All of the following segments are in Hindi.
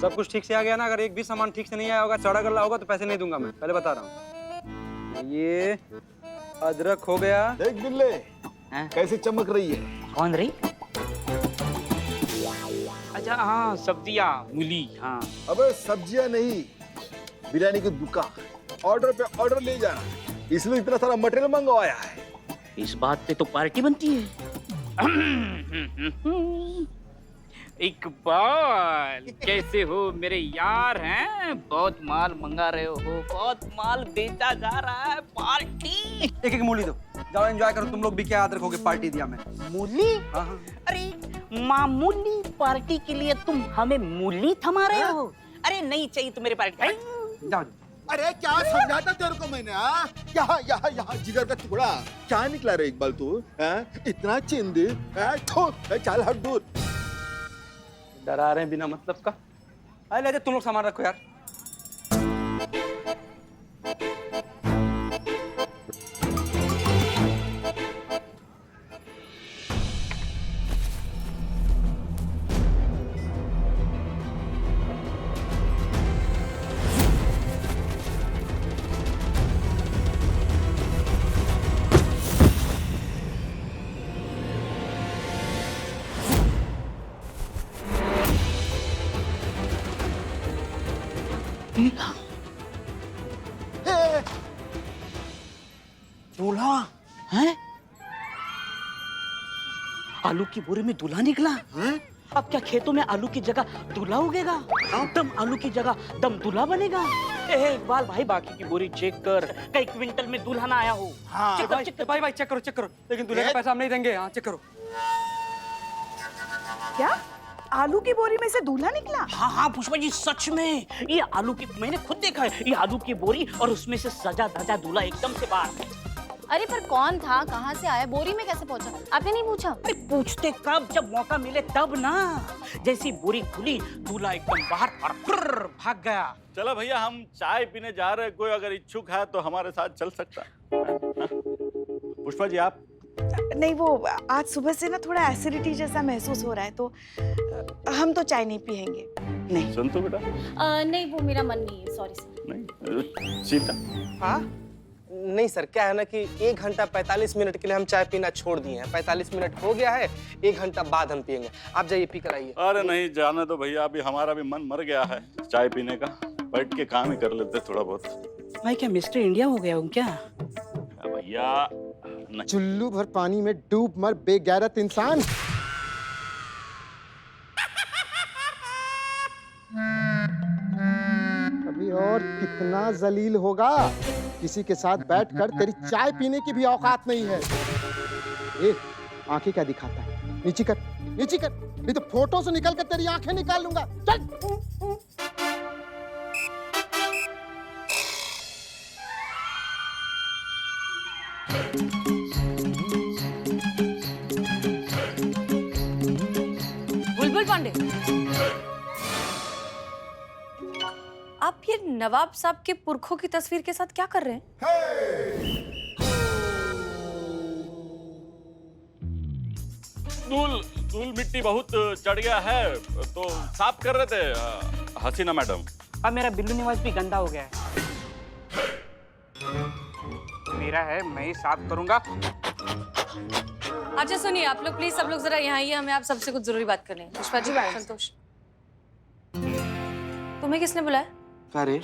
सब कुछ ठीक से आ गया ना? अगर एक भी सामान ठीक से नहीं आया होगा, चौड़ा गल्ला होगा तो पैसे नहीं दूंगा मैं, पहले बता रहा हूँ। ये अदरक हो गया। देख बिल्ले कैसे चमक रही है। कौन रही? अच्छा हाँ, सब्जियाँ, मूली। हाँ अबे सब्जियां नहीं, बिरयानी की दुकान। ऑर्डर पे ऑर्डर ले जाना, इसलिए इतना सारा मटेरियल मंगवाया है। इस बात पे तो पार्टी बनती है। इकबाल, कैसे हो मेरे यार? हैं, बहुत माल मंगा रहे हो, बहुत माल बेचा जा रहा है। पार्टी एक एक मूली दो, जाओ एंजॉय करो तुम लोग भी। क्या अदरक हो गया, पार्टी दिया मैं। मूली? हाँ हाँ। अरे मामूली पार्टी के लिए तुम हमें मूली थमा रहे हो? अरे नहीं चाहिए तो मेरे पार्टी। जाओ। अरे क्या समझाता तेरे को मैंने? यहाँ जिगर का टुकड़ा क्या निकला रे इकबाल तू? इतना चिंदी, चल हट दूर। डरा रहे हैं बिना मतलब का। अरे ले जा, तुम लोग सामान रखो यार। दूल्हा है? आलू की बोरी में दूल्हा निकला है? अब क्या खेतों में आलू की जगह दूल्हा उगेगा? दम आलू की जगह दम दूल्हा बनेगा? इकबाल भाई, बाकी की बोरी चेक कर, कई क्विंटल में दूल्हा ना आया हो। हाँ चेक भाई, कर, भाई चेक करो चेक करो, लेकिन दूल्हे का पैसा हम नहीं देंगे। हाँ चेक करो। क्या आलू की बोरी में से दूल्हा निकला? हाँ हाँ पुष्पा जी, सच में ये आलू की, मैंने खुद देखा है, ये आलू की बोरी और उसमें से सजा धजा दूल्हा एकदम से बाहर। अरे पर कौन था, कहाँ से आया, बोरी में कैसे पहुंचा? आपने नहीं पूछा? अरे पूछते कब, जब मौका मिले तब ना। जैसी बोरी खुली, दूल्हा एकदम बाहर और भाग गया। चलो भैया, हम चाय पीने जा रहे हैं, कोई अगर इच्छुक है तो हमारे साथ चल सकता है। पुष्पा जी आप? नहीं, वो आज सुबह से ना थोड़ा एसिडिटी जैसा महसूस हो रहा है, तो हम तो चाय नहीं पियेंगे। नहीं सुन तो बेटा। नहीं, वो मेरा मन नहीं है, सॉरी सर। नहीं सीता। हाँ नहीं सर, क्या है ना कि 1 घंटा 45 मिनट के लिए हम चाय पीना छोड़ दिए हैं। 45 मिनट हो गया है, 1 घंटा बाद हम पियेंगे। आप जाइए पी कर आइए। अरे नहीं जाने दो भैया, अभी हमारा भी मन मर गया है चाय पीने का। बैठ के काम ही कर लेते थोड़ा बहुत। मैं क्या मिस्टर इंडिया हो गया हूँ क्या? भैया चुल्लू भर पानी में डूब मर बेगैरत इंसान। अभी और कितना जलील होगा? किसी के साथ बैठकर तेरी चाय पीने की भी औकात नहीं है। ए, आंखें क्या दिखाता है? नीचे कर, नीचे कर, नहीं तो फोटो से निकल कर तेरी आंखें निकाल लूंगा। चल। बुलबुल पांडे, आप ये नवाब साहब के पुरखों की तस्वीर के साथ क्या कर रहे हैं? धूल मिट्टी बहुत चढ़ गया है तो साफ कर रहे थे हसीना मैडम। अब मेरा बिल्लू निवास भी गंदा हो गया है। मेरा है, मैं ही साफ करूंगा। अच्छा सुनिए, आप लोग प्लीज, सब लोग जरा यहाँ आइए, हमें आप सबसे कुछ जरूरी बात करनी है। पुष्पा जी, संतोष, तुम्हें किसने बुलाया? अरे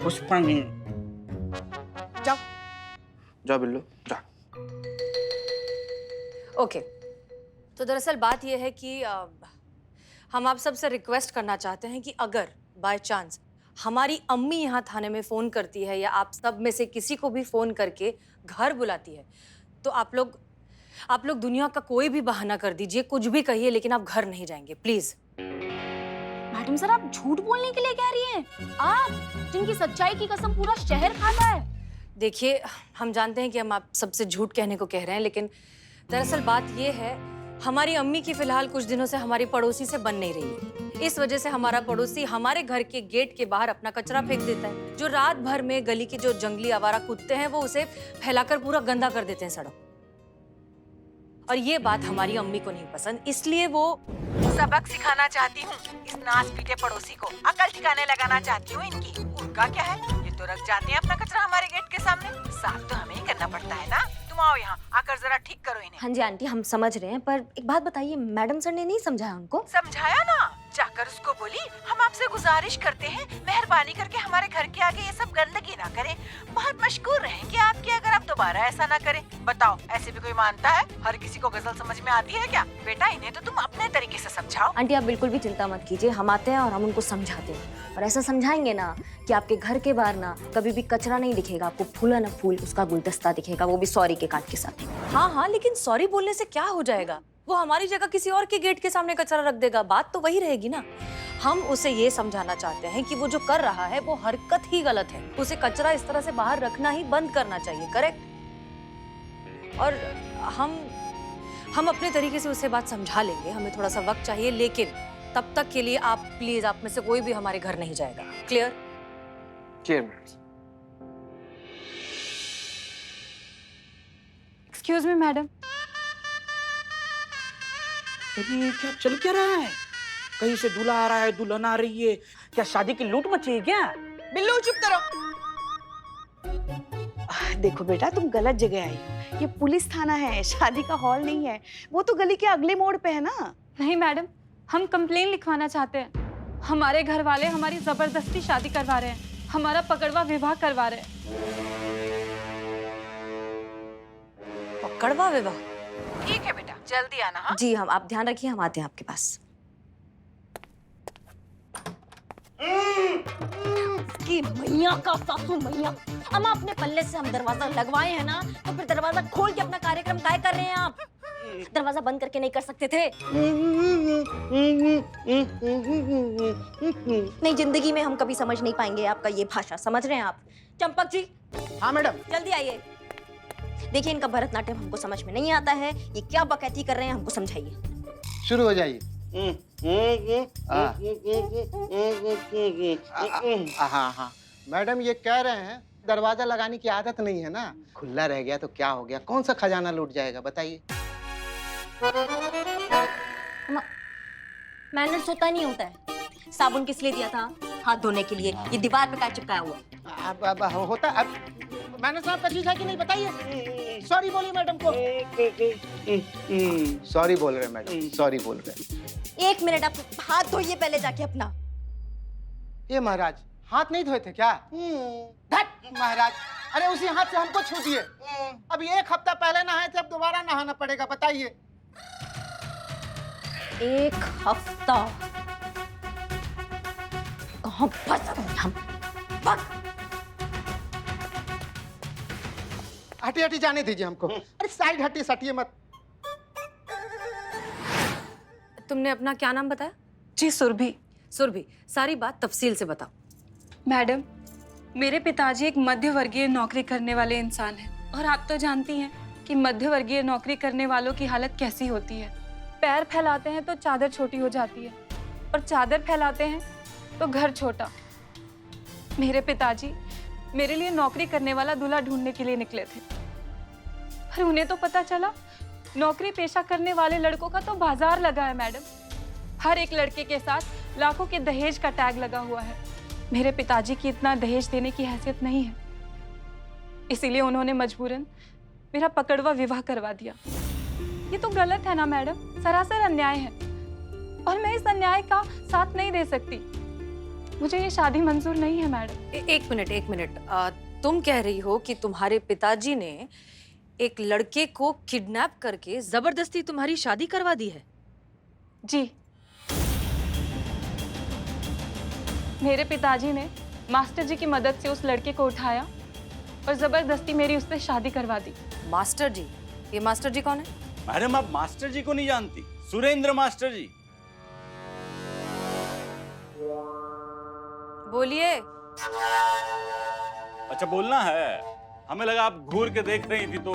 पुष्पा जी, जाओ जाओ बिल्लू जाओ। ओके, तो दरअसल बात यह है कि हम आप सबसे रिक्वेस्ट करना चाहते हैं कि अगर बाय चांस हमारी अम्मी यहाँ थाने में फ़ोन करती है या आप सब में से किसी को भी फ़ोन करके घर बुलाती है, तो आप लोग दुनिया का कोई भी बहाना कर दीजिए, कुछ भी कहिए, लेकिन आप घर नहीं जाएंगे प्लीज़। मैडम सर, आप झूठ बोलने के लिए कह रही हैं? आप जिनकी सच्चाई की कसम पूरा शहर खाता है। देखिए, हम जानते हैं कि हम आप सबसे झूठ कहने को कह रहे हैं, लेकिन दरअसल बात ये है, हमारी अम्मी की फिलहाल कुछ दिनों से हमारी पड़ोसी से बन नहीं रही है। इस वजह से हमारा पड़ोसी हमारे घर के गेट के बाहर अपना कचरा फेंक देता है, जो रात भर में गली के जो जंगली आवारा कुत्ते हैं वो उसे फैलाकर पूरा गंदा कर देते हैं सड़क। और ये बात हमारी अम्मी को नहीं पसंद, इसलिए वो सबक सिखाना चाहती हूँ इस नाच पीटे पड़ोसी को, अकल ठिकाने लगाना चाहती हूँ इनकी। उनका क्या है, ये तो रख जाते हैं अपना कचरा हमारे गेट के सामने, साफ तो हमें ही करना पड़ता है ना। तुम आओ यहाँ आकर जरा ठीक करो इन्हें। हाँ जी आंटी, हम समझ रहे हैं, पर एक बात बताइए, मैडम सर ने नहीं समझाया उनको? समझाया ना, जाकर उसको बोली हम आपसे गुजारिश करते हैं मेहरबानी करके हमारे घर के आगे ये सब गंदगी ना करें, बहुत मशकूर रहेंगे आपके अगर आप दोबारा ऐसा ना करें। बताओ, ऐसे भी कोई मानता है? हर किसी को गजल समझ में आती है क्या? बेटा इन्हें तो तुम अपने तरीके से समझाओ। आंटी आप बिल्कुल भी चिंता मत कीजिए, हम आते हैं और हम उनको समझाते हैं, और ऐसा समझाएंगे ना कि आपके घर के बाहर ना कभी भी कचरा नहीं दिखेगा, आपको फूला ना फूल उसका गुलदस्ता दिखेगा, वो भी सॉरी के कार्ड के साथ। हाँ हाँ, लेकिन सॉरी बोलने से क्या हो जाएगा? वो हमारी जगह किसी और के गेट के सामने कचरा रख देगा, बात तो वही रहेगी ना। हम उसे ये समझाना चाहते हैं कि वो जो कर रहा है वो हरकत ही गलत है, उसे कचरा इस तरह से बाहर रखना ही बंद करना चाहिए, करेक्ट? और हम अपने तरीके से उसे बात समझा लेंगे, हमें थोड़ा सा वक्त चाहिए, लेकिन तब तक के लिए आप प्लीज, आप में से कोई भी हमारे घर नहीं जाएगा। क्लियर? Excuse me madam. अरे क्या चल क्या रहा है? कहीं से दूल्हा आ रहा है, दुल्हन आ रही है, क्या शादी की लूट मची है क्या? बिल्लू चुप करो। देखो बेटा, तुम गलत जगह आई हो, ये पुलिस थाना है, शादी का हॉल नहीं है। वो तो गली के अगले मोड़ पे है ना। नहीं मैडम, हम कंप्लेन लिखवाना चाहते हैं। हमारे घर वाले हमारी जबरदस्ती शादी करवा रहे हैं, हमारा पकड़वा विवाह करवा रहे हैं। पकड़वा विवाह? ठीक है बेटा, जल्दी आना। हाँ जी, हम, आप ध्यान रखिए, हम आते हैं आपके पास। कि मैया का सासू मैया, हम अपने पल्ले से हम दरवाजा लगवाए हैं ना, तो फिर दरवाजा खोल के अपना कार्यक्रम काय कर रहे हैं आप? दरवाजा बंद करके नहीं कर सकते थे? नहीं, जिंदगी में हम कभी समझ नहीं पाएंगे आपका ये भाषा, समझ रहे हैं आप? चंपक जी। हाँ मैडम। जल्दी आइए। देखिए, इनका भरतनाट्यम हमको समझ में नहीं आता है, ये क्या बकैती कर रहे हैं, हमको समझाइए। शुरू हो जाइए। हाँ हाँ मैडम, ये कह रहे हैं दरवाजा लगाने की आदत नहीं है ना, खुला रह गया तो क्या हो गया, कौन सा खजाना लूट जाएगा बताइए। मैनर्स होता नहीं होता है। साबुन किस लिए दिया था? हाथ धोने के लिए। ये दीवार पे क्या चिपकाया हुआ? अब होता अब मैंने साहब का चीज है कि नहीं बताइए। सॉरी बोलिए मैडम को। सॉरी बोल रहे मैडम, सॉरी बोल रहे। एक मिनट, आप हाथ धोइए पहले जाके अपना। ये महाराज हाथ नहीं धोए थे क्या? धत महाराज, अरे उसी हाथ से हमको छू दिए। अभी एक हफ्ता पहले नहाए थे, अब दोबारा नहाना पड़ेगा, बताइए। एक हफ्ता कहाँ फंस गए हम? हटी हटी जाने दीजिए हमको। अरे साइड हटिए, सटिए मत। तुमने अपना क्या नाम बताया? जी सुरभि। सुरभि, सारी बात तफसील से बताओ। मैडम, मेरे पिताजी एक मध्य वर्गीय नौकरी करने वाले इंसान हैं, और आप तो जानती हैं कि मध्य वर्गीय नौकरी करने वालों की हालत कैसी होती है। पैर फैलाते हैं तो चादर छोटी हो जाती है, और चादर फैलाते हैं तो घर छोटा। मेरे पिताजी मेरे लिए नौकरी करने वाला दूल्हा ढूंढने के लिए निकले थे, पर उन्हें तो पता चला नौकरी पेशा करने वाले लड़कों का तो बाजार लगा है मैडम। हर एक लड़के के साथ लाखों के दहेज का टैग लगा हुआ है। मेरे पिताजी की इतना दहेज देने की हैसियत नहीं है, इसीलिए उन्होंने मजबूरन मेरा पकड़वा विवाह करवा दिया। ये तो गलत है ना मैडम, सरासर अन्याय है, और मैं इस अन्याय का साथ नहीं दे सकती। मुझे ये शादी मंजूर नहीं है मैडम। एक मिनट, तुम कह रही हो कि तुम्हारे पिताजी ने एक लड़के को किडनैप करके जबरदस्ती तुम्हारी शादी करवा दी है? जी, मेरे पिताजी ने मास्टर जी की मदद से उस लड़के को उठाया और जबरदस्ती मेरी उससे शादी करवा दी। मास्टर जी? ये मास्टर जी कौन है? मैडम, आप मास्टर जी को नहीं जानती? सुरेंद्र मास्टर जी। बोलिए। अच्छा, बोलना है? हमें लगा आप घूर के देख रही थी, तो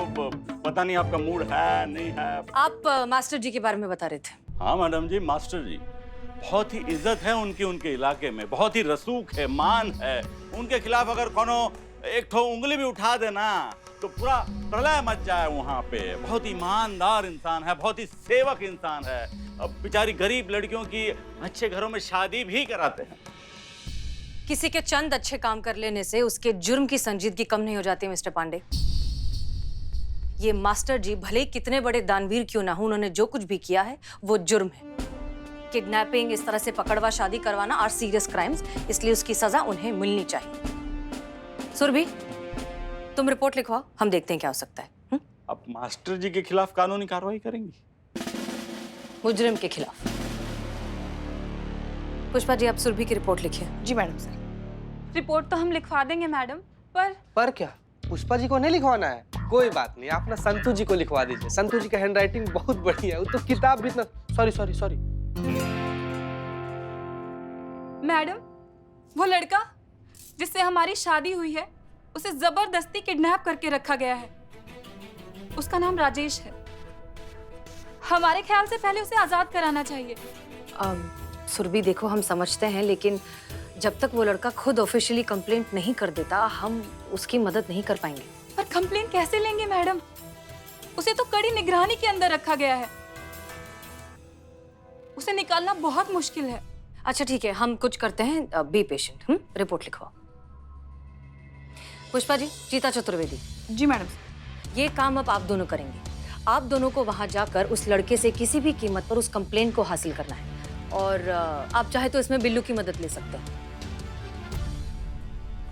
पता नहीं आपका मूड है नहीं है। आप मास्टर जी के बारे में बता रहे थे? हाँ मैडम जी, मास्टर जी बहुत ही इज्जत है उनकी, उनके इलाके में बहुत ही रसूख है, मान है। उनके खिलाफ अगर कोनो एक ठो उंगली भी उठा देना तो पूरा प्रलय मच जाए वहाँ पे। बहुत ईमानदार इंसान है, बहुत ही सेवक इंसान है। अब बेचारी गरीब लड़कियों की अच्छे घरों में शादी भी कराते हैं। किसी के चंद अच्छे काम कर लेने से उसके जुर्म की संजीदगी कम नहीं हो जाती मिस्टर पांडे। ये मास्टर जी भले कितने बड़े दानवीर क्यों ना हो, उन्होंने जो कुछ भी किया है वो जुर्म है। किडनैपिंग, इस तरह से पकड़वा शादी करवाना आर सीरियस क्राइम्स, इसलिए उसकी सजा उन्हें मिलनी चाहिए। सुरभि, तुम रिपोर्ट लिखवाओ, हम देखते हैं क्या हो सकता है। अब मास्टर जी के खिलाफ कानूनी कार्रवाई करेंगी? मुजरिम के खिलाफ। पुष्पा जी, आप सुरभि की रिपोर्ट लिखिए। जी मैडम सर। रिपोर्ट तो हम लिखवा देंगे मैडम, पर क्या पुष्पा जी को नहीं लिखवाना है? कोई बात नहीं, आप ना संतू जी को लिखवा दीजिए। संतू जी का हैंडराइटिंग बहुत बढ़िया है, वो तो किताब भी इतना। सॉरी मैडम, वो लड़का जिससे हमारी शादी हुई है उसे जबरदस्ती किडनैप करके रखा गया है। उसका नाम राजेश है। हमारे ख्याल से पहले उसे आजाद कराना चाहिए। सुरभि देखो, हम समझते हैं, लेकिन जब तक वो लड़का खुद ऑफिशियली कंप्लेंट नहीं कर देता हम उसकी मदद नहीं कर पाएंगे। पर कंप्लेंट कैसे लेंगे मैडम? उसे तो कड़ी निगरानी के अंदर रखा गया है। उसे निकालना बहुत मुश्किल है। अच्छा ठीक है, हम कुछ करते हैं, be patient. Report लिखवाओ। Pushpa ji, चीता चतुर्वेदी। जी मैडम। ये काम अब आप दोनों करेंगे। आप दोनों को वहां जाकर उस लड़के से किसी भी कीमत पर उस कंप्लेंट को हासिल करना है, और आप चाहे तो इसमें बिल्लू की मदद ले सकते हैं।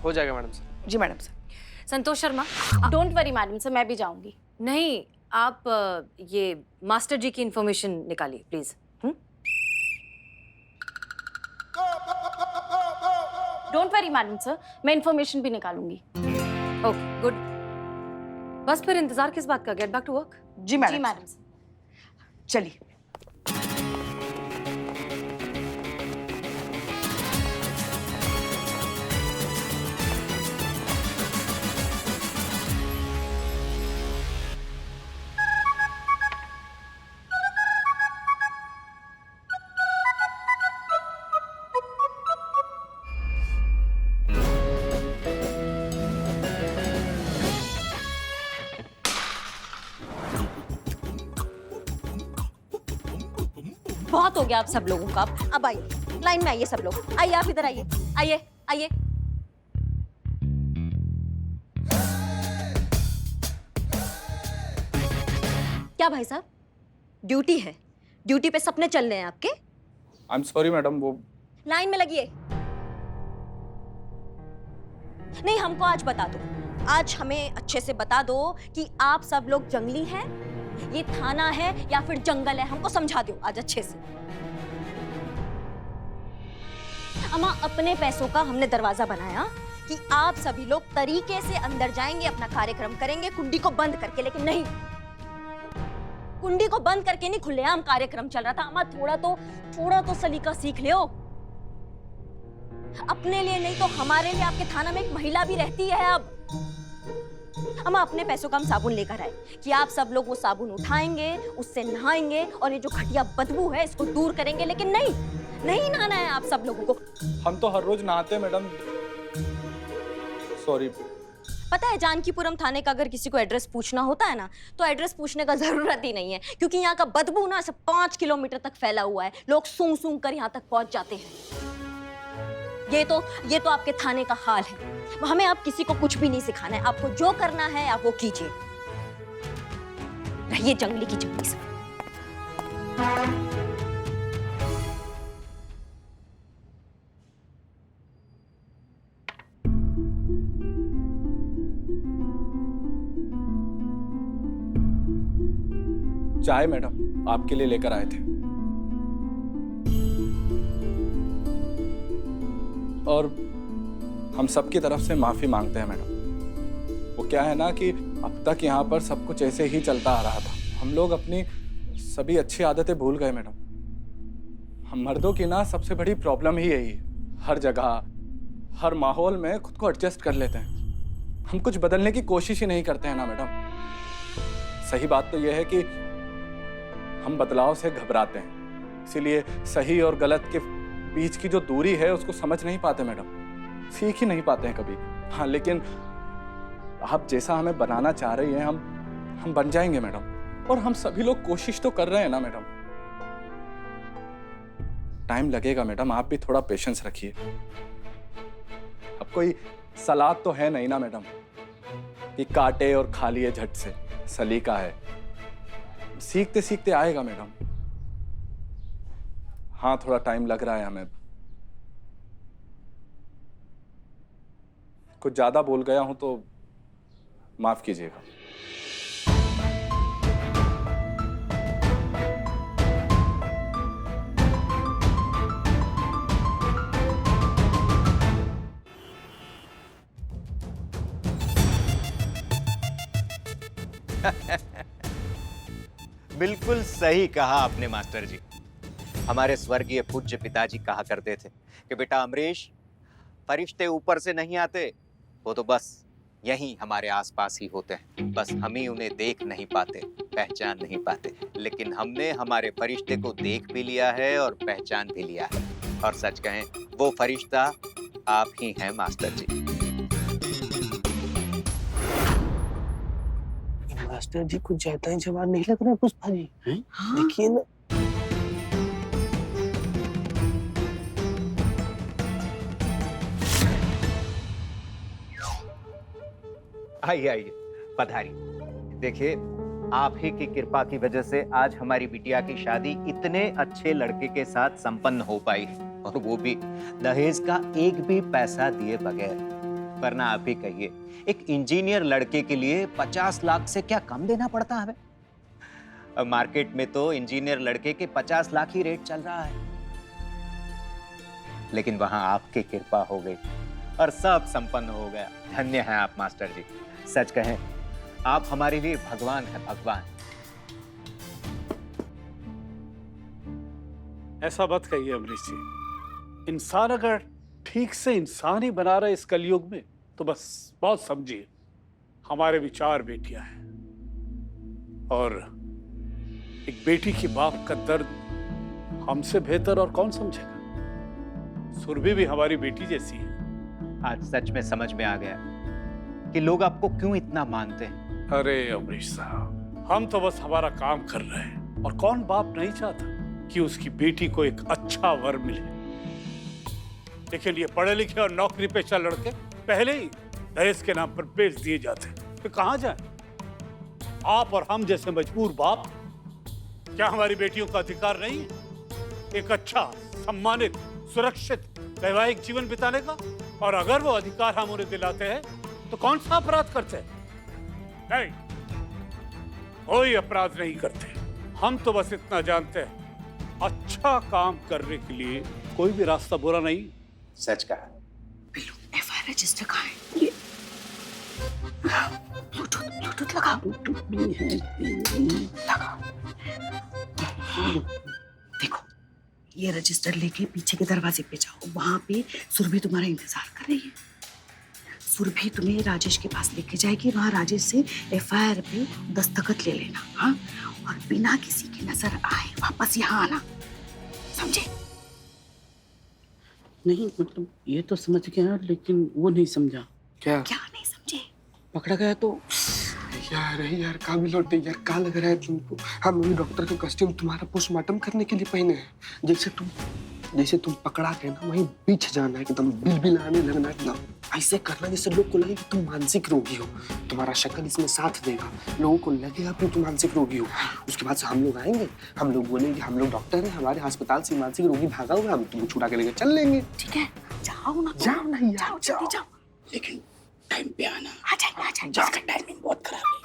हो जाएगा मैडम सर। जी madam sir. Santosh Sharma. Don't worry madam sir, मैं भी जाऊंगी। नहीं, आप ये मास्टर जी की इंफॉर्मेशन निकालिए please. Don't worry madam sir, मैं इन्फॉर्मेशन भी निकालूंगी। Okay good. बस फिर इंतजार किस बात का, गेट बैक टू वर्क। जी मैडम। जी मैडम सर। चलिए। बहुत हो गया आप सब लोगों का। अब आइए, लाइन में आइए सब लोग। आइए, आप इधर आइए। आइए आइए। क्या भाई साहब, ड्यूटी है, ड्यूटी पे सपने चल रहे हैं आपके? आई एम सॉरी मैडम, वो लाइन में लगिए। नहीं, हमको आज बता दो, आज हमें अच्छे से बता दो कि आप सब लोग जंगली हैं, ये थाना है या फिर जंगल है, हमको समझा दो आज अच्छे से। अम्मा, अपने पैसों का हमने दरवाजा बनाया कि आप सभी लोग तरीके से अंदर जाएंगे, अपना कार्यक्रम करेंगे, कुंडी को बंद करके। लेकिन नहीं, कुंडी को बंद करके नहीं, खुलेआम कार्यक्रम चल रहा था। अम्मा, थोड़ा तो सलीका सीख लो। अपने लिए नहीं तो हमारे लिए आपके थाना में एक महिला भी रहती है। अब हम अपने पैसों का हम साबुन लेकर आए कि आप सब लोग वो साबुन उठाएंगे, उससे नहाएंगे और ये जो घटिया बदबू है इसको दूर करेंगे। लेकिन नहीं नहाना है आप सब लोगों को। हम तो हर रोज नहाते हैं मैडम, सॉरी। पता है, जानकीपुरम थाने का अगर किसी को एड्रेस पूछना होता है ना, तो एड्रेस पूछने का जरूरत ही नहीं है, क्योंकि यहाँ का बदबू ना सब 5 किलोमीटर तक फैला हुआ है। लोग सूंघ सूंघ कर यहाँ तक पहुंच जाते हैं। ये तो आपके थाने का हाल है। हमें आप किसी को कुछ भी नहीं सिखाना है, आपको जो करना है आप वो कीजिए। रहिए जंगली की जंगली से। चाय मैडम आपके लिए लेकर आए थे। और हम सबकी तरफ से माफी मांगते हैं मैडम। वो क्या है ना कि अब तक यहाँ पर सब कुछ ऐसे ही चलता आ रहा था। हम लोग अपनी सभी अच्छी आदतें भूल गए मैडम। हम मर्दों की ना सबसे बड़ी प्रॉब्लम ही यही है, हर जगह हर माहौल में खुद को एडजस्ट कर लेते हैं। हम कुछ बदलने की कोशिश ही नहीं करते हैं ना मैडम। सही बात तो यह है कि हम बदलाव से घबराते हैं, इसीलिए सही और गलत के बीच की जो दूरी है उसको समझ नहीं पाते मैडम, सीख ही नहीं पाते हैं कभी। हाँ, लेकिन आप जैसा हमें बनाना चाह रही हैं हम बन जाएंगे मैडम। और हम सभी लोग कोशिश तो कर रहे हैं ना मैडम। टाइम लगेगा मैडम, आप भी थोड़ा पेशेंस रखिए। अब कोई सलाद तो है नहीं ना मैडम कि काटे और खा लिए झट से, सलीका है। सीखते सीखते आएगा मैडम। हाँ, थोड़ा टाइम लग रहा है हमें। कुछ ज्यादा बोल गया हूं तो माफ कीजिएगा। बिल्कुल सही कहा आपने मास्टर जी। हमारे स्वर्गीय पूज्य पिताजी कहा करते थे कि बेटा अमरीश, फरिश्ते ऊपर से नहीं आते, वो तो बस यहीं हमारे आसपास ही होते हैं, बस हम ही उन्हें देख नहीं पाते, पहचान नहीं पाते। लेकिन हमने हमारे फरिश्ते को देख भी लिया है और पहचान भी लिया है, और सच कहें वो फरिश्ता आप ही हैं मास्टर जी। मास्टर जी कुछ ज्यादा ही जवान नहीं लग रहा पुष्पा जी? देखिए ना। आइए आइए, पधारिए। देखिए, आप ही की कृपा की वजह से आज हमारी बिटिया की शादी इतने अच्छे लड़के के साथ संपन्न हो पाई, और वो भी दहेज का एक भी पैसा दिए बगैर। वरना आप ही कहिए, एक इंजीनियर लड़के के लिए 50 लाख से क्या कम देना पड़ता हमें? अब मार्केट में तो इंजीनियर लड़के के 50 लाख ही रेट चल रहा है, लेकिन वहां आपकी कृपा हो गई और सब संपन्न हो गया। धन्य हैं आप मास्टर जी। सच कहें, आप हमारे लिए भगवान हैं, भगवान। ऐसा मत कहिए अमरीश जी। इंसान अगर ठीक से इंसान ही बना रहा है इस कलयुग में, तो बस बहुत समझिए, हमारे भी 4 बेटियां हैं, और एक बेटी की बाप का दर्द हमसे बेहतर और कौन समझेगा। सुरभि भी हमारी बेटी जैसी है। आज सच में समझ में आ गया कि लोग आपको क्यों इतना मानते हैं। अरे अमरीश साहब, हम तो बस हमारा काम कर रहे हैं, और कौन बाप नहीं चाहता कि उसकी बेटी को एक अच्छा वर मिले। लेकिन ये पढ़े लिखे और नौकरी पेशा लड़के पहले ही दहेज के नाम पर बेच दिए जाते हैं, तो कहां जाएं? आप और हम जैसे मजबूर बाप, क्या हमारी बेटियों का अधिकार नहीं है एक अच्छा, सम्मानित, सुरक्षित वैवाहिक जीवन बिताने का? और अगर वो अधिकार हम उन्हें दिलाते हैं तो कौन सा अपराध करते हैं? नहीं, कोई अपराध नहीं करते। हम तो बस इतना जानते हैं, अच्छा काम करने के लिए कोई भी रास्ता बुरा नहीं। सच कहा। एफआईआर रजिस्टर कहाँ है? ये ब्लूटूथ लगा। ब्लूटूथ भी है, लगा। देखो, ये रजिस्टर लेके पीछे के दरवाजे पे जाओ, वहां पे सुरभि तुम्हारा इंतजार कर रही है। सुरभि तुम्हें राजेश के पास लेके जाएगी, वहां राजेश से एफआईआर पे दस्तखत ले लेना, हाँ? और बिना किसी की नजर आए वापस यहाँ आना, समझे? नहीं, मतलब ये तो समझ गया, लेकिन वो नहीं समझा। क्या नहीं समझे? पकड़ा गया तो यार का भी लौटे यार, का लग रहा है तुमको? हम भी डॉक्टर का कॉस्ट्यूम तुम्हारा पोस्टमार्टम करने के लिए पहने हैं। जैसे तुम पकड़ा गए ना, वहीं पीछे जाना है, एकदम बिलबिलाने लगना, एकदम ऐसे करना जैसे लोग को लगे कि तुम मानसिक रोगी हो। तुम्हारा शक्ल इसमें साथ देगा, लोगों को लगेगा कि तुम मानसिक रोगी हो। उसके बाद से हम लोग आएंगे, हम लोग बोलेंगे हम लोग डॉक्टर हैं, हमारे अस्पताल से मानसिक रोगी भागा हुआ, हम तुमको छुड़ा के लेकर चल लेंगे। ठीक है, जाओ ना, जाओ ना यार, जाओ जल्दी जाओ। लेकिन टाइम पे आना। आ जाएंगे। इसका टाइमिंग बहुत खराब है।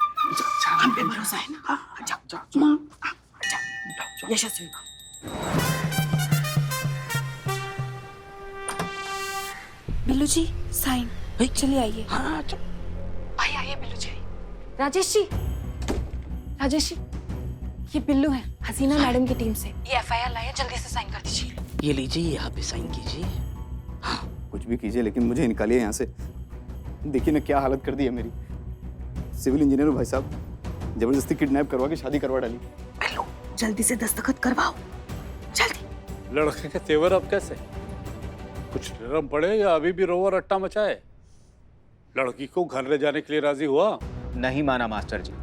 हम पे भरोसा है ना? हाँ, जाओ। यशस्वी बिल्लू जी, साइन। चलिए आइए। हाँ, आइए बिल्लू जी। राजेश जी, ये बिल्लू है, हसीना मैडम की टीम से। ये एफआईआर लाया, जल्दी से साइन कर दीजिए। ये लीजिए, यहाँ पे साइन कीजिए। कुछ भी कीजिए, लेकिन मुझे निकालिए यहाँ से। देखिए ना क्या हालत कर दी है मेरी। सिविल इंजीनियर भाई साहब, जबरदस्ती किडनैप करवा के शादी करवा डाली। बिल्लू, जल्दी से दस्तखत करवाओ, जल्दी। लड़के के तेवर अब कैसे? कुछ नरम पड़े या अभी भी रोवर अट्टा मचाए? लड़की को घर ले जाने के लिए राजी हुआ? नहीं माना मास्टर जी।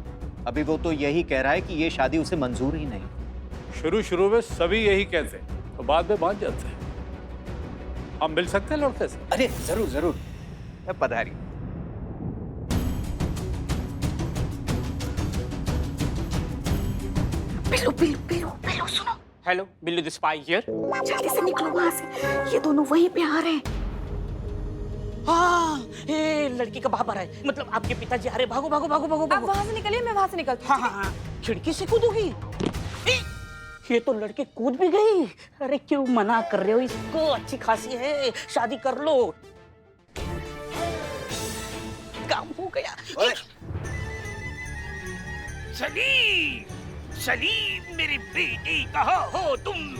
अभी वो तो यही कह रहा है कि ये शादी उसे मंजूर ही नहीं। शुरू में सभी यही कहते हैं, तो बाद में मान जाते हैं। हम मिल सकते हैं लड़के से? अरे जरूर जरूर, पधारी। बिल्लू बिल्लू बिल्लू बिल्लू सुनो। Hello, Billu the spy here. जल्दी से निकलो वहां से, ये दोनों वहीं पे आ रहे हैं। हाँ, ये लड़की का बाप आ रहा है, मतलब आपके पिताजी आ रहे। भागो भागो भागो भागो आप वहां से निकलिए, मैं वहां से निकलती हूँ। हाँ, खिड़की से कूदोगी? ये तो लड़के कूद भी गई। अरे क्यों मना कर रहे हो इसको? अच्छी खासी है, शादी कर लो। काम हो गया। सलीम, सलीम मेरी बेटी, कहाँ हो तुम?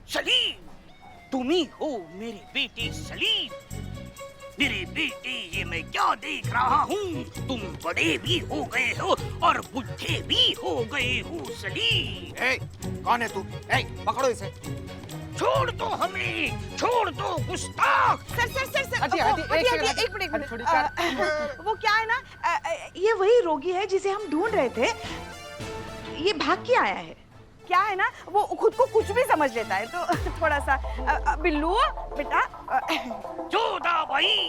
सलीम, तुम ही हो मेरी बेटी सलीम। मेरी बेटी, ये मैं क्या देख रहा हूँ? तुम बड़े भी हो गए हो और बुढ़े भी हो गए हो सलीम। कौन है तू? पकड़ो इसे। छोड़ दो हमें, छोड़ दो गुस्ताख। सर सर सर सर हटी, हटी, एक मिनट वो क्या है ना, ये वही रोगी है जिसे हम ढूंढ रहे थे। ये भाग के आया है। क्या है ना, वो खुद को कुछ भी समझ लेता है, तो थोड़ा सा बिल्लू बेटा। जोधा भाई,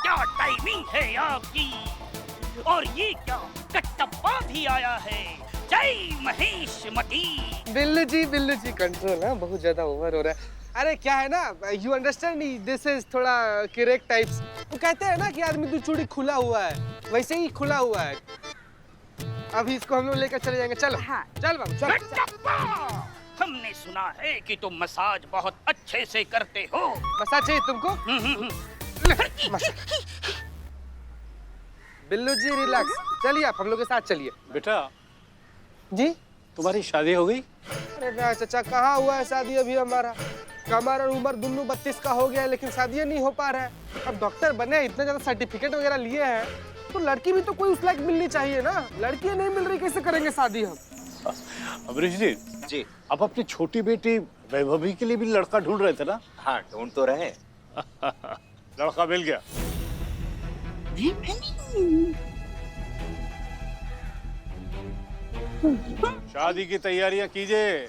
क्या टाइमिंग है आपकी। और ये क्या, कटप्पा भी आया है। जय महेश मती। बिल्लू जी कंट्रोल है, बहुत ज्यादा ओवर हो रहा है। अरे क्या है ना, यू अंडरस्टैंड, दिस इज थोड़ा करेक्ट टाइप्स। वो कहते हैं ना कि आदमी दो चूड़ी खुला हुआ है, वैसे ही खुला हुआ है। अभी इसको हम लोग लेकर चले जाएंगे। चलो। हाँ। चल बाबू चल। हमने सुना है कि तुम मसाज बहुत अच्छे से करते हो। मसाज चाहिए तुमको? बिल्लू जी रिलैक्स, चलिए आप हम लोग के साथ चलिए। बेटा जी, तुम्हारी शादी हो गई? अरे ना चाचा, कहाँ हुआ है शादी अभी हमारा। कमर और उम्र दोनों 32 का हो गया है, लेकिन शादी नहीं हो पा रहा है। अब डॉक्टर बने, इतना ज्यादा सर्टिफिकेट वगैरह लिए हैं, तो लड़की भी तो कोई उस लायक मिलनी चाहिए ना। लड़की नहीं मिल रही, कैसे करेंगे शादी हम? अमरीश जी, आप अपनी छोटी बेटी वैभवी के लिए भी लड़का ढूंढ रहे थे ना? हाँ, ढूंढ तो रहे। लड़का मिल गया? शादी की तैयारियां कीजिए।